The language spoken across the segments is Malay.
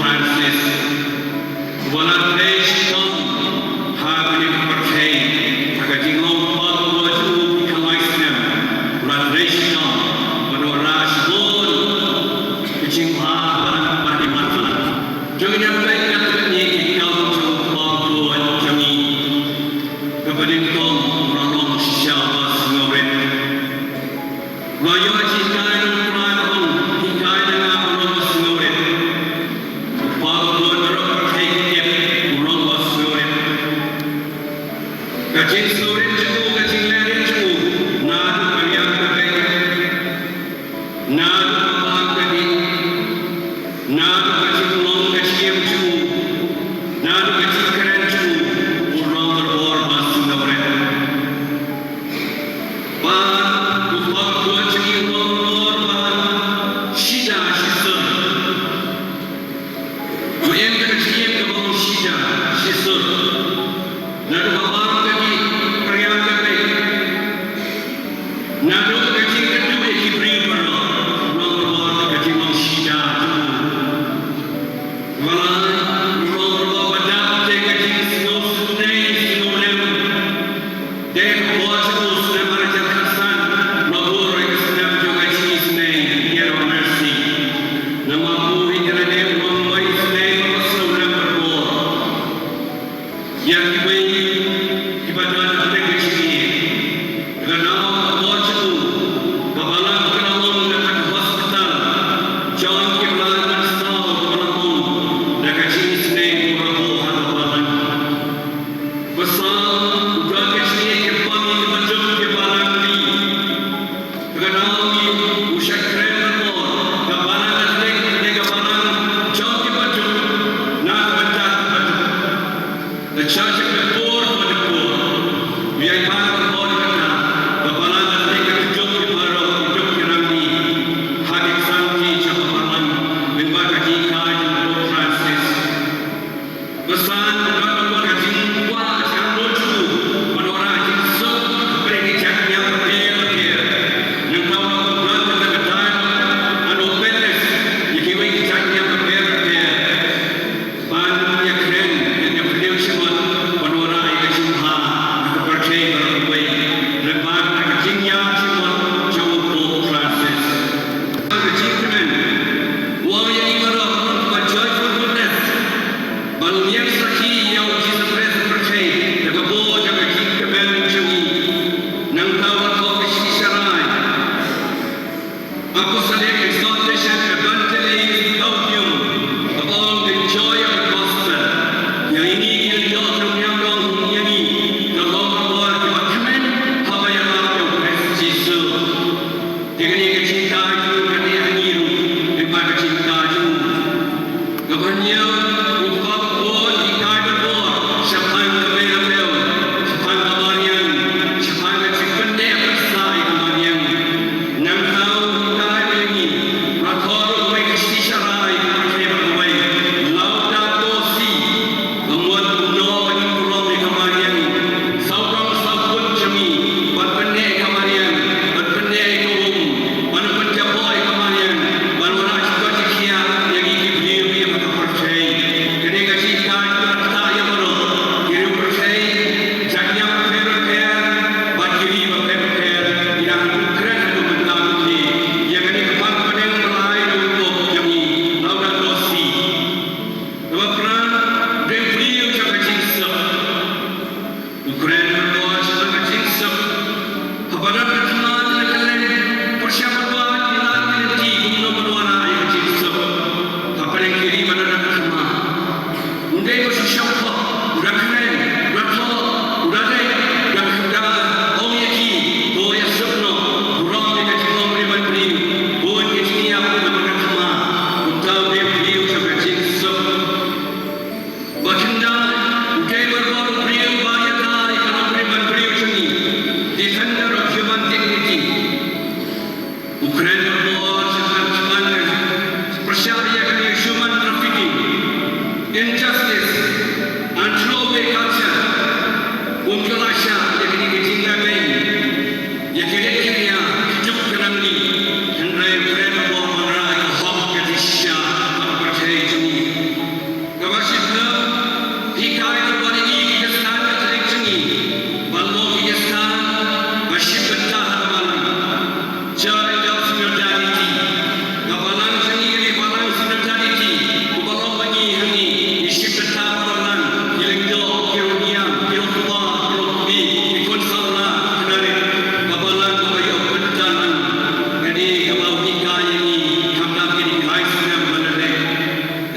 Francis walang nation habang percay kajingong pagwaju kamaisnem nation menolak pun kejingha barang parlimen jangan sampai katanya kita pagwaj jami kepadingkong ralong siapa sengorek Wajah cikai Quran cikai dengan orang sengorek pagwaj orang percaya orang sengorek kajing sengorek itu kajing lari itu nadu kalian terbaik nadu abang tadi nadu kajing long kajing itu nadu kajing keren itu orang berbor masuk sengorek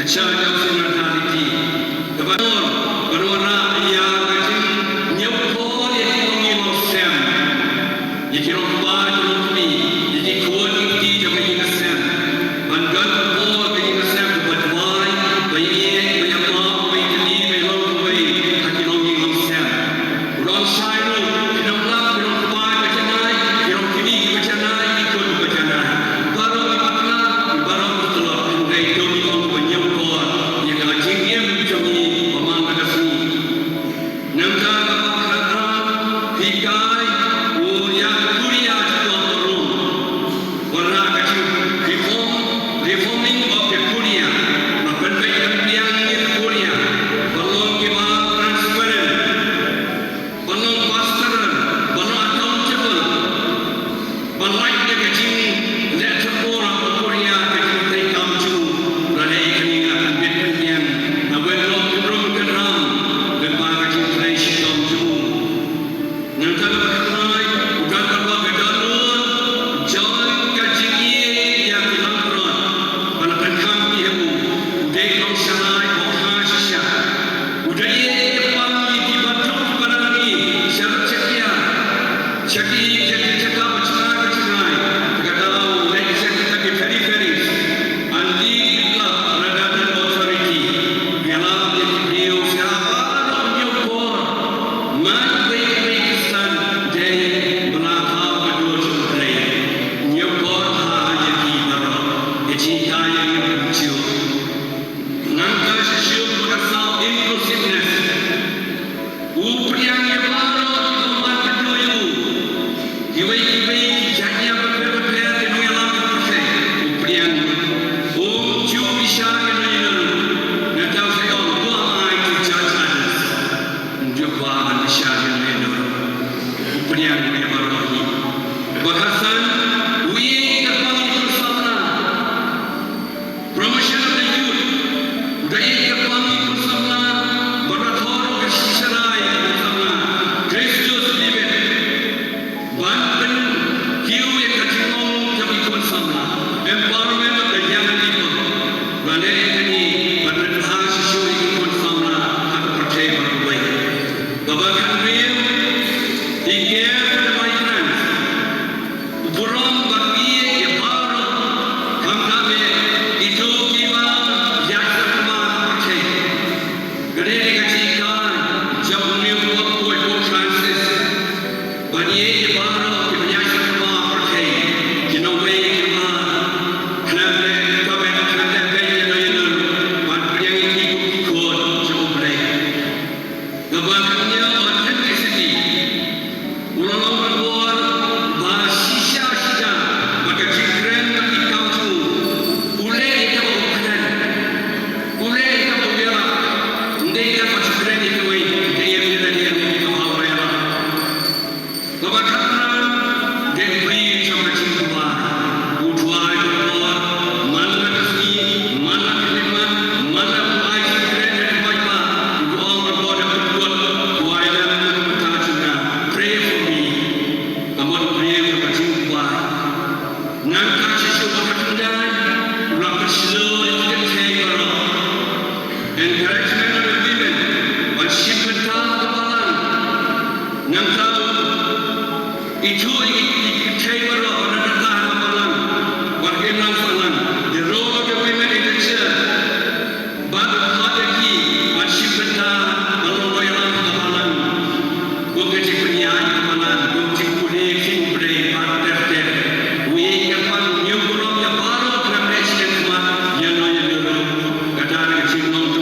Charge of immortality. The Barona, Yagin, Nyoko, Yakin of Sam. You cannot buy to me, you can call it teach of a Sam. And God more being a Sam, but why? By ye, by a mom, by the leave a long way, I can only of Sam. Wrong side, you don't love, you don't buy, but you night, you don't believe, but you night, you couldn't, but you night. Barona, Barona, they don't belong to a young boy. You can take him to me among the sea. Namda, he died. Reforming of the Korea, Korea, Balong Giba transparent, Balong pastoral, Balong accountable, Balong the Gajin, let the poor of Korea they come to Raleigh and Vietnam, and when long the room can run, the Bagajin place come to. Chief